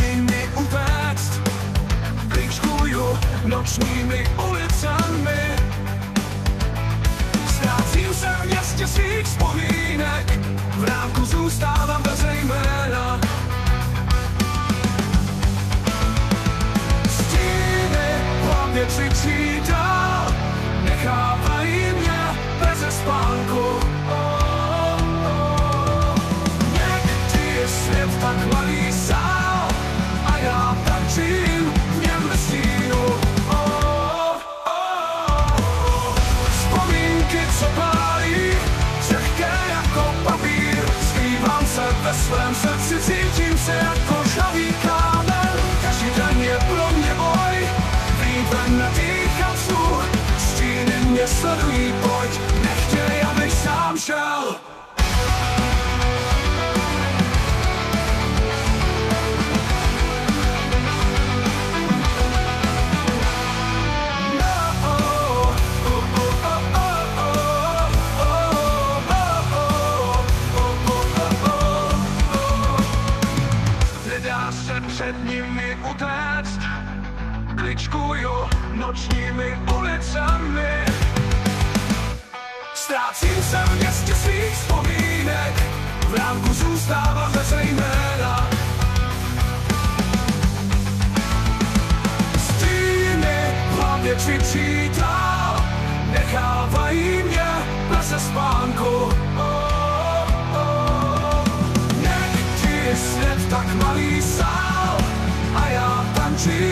nimi utéct. Kličkuju nočními ulicami, ztrácím se v městě svých vzpomínek, v rámku zůstávám bez jména. Stíny hlavně křičí dál, nechávají mě bez spánku. Někdy je svět tak malý sál a já tančím v něm ve stínu. Vzpomínky, co pálí, křehké jako papír, skrývám se ve svém srdci, cítím se jako žhavý kámen. Každý den je pro mě boj, vlídem nadýchat vzduch, stíny mě sledují, pojď, nechtěj, abych sám šel. Nedá se před nimi utéct, kličkuju nočními ulicami, ztrácím se v městě svých vzpomínek, v rámku zůstávám bez jména. Stíny hlavně křičí dál, nechávají mě bez spánku. Někdy je svět tak malý sál a já tančím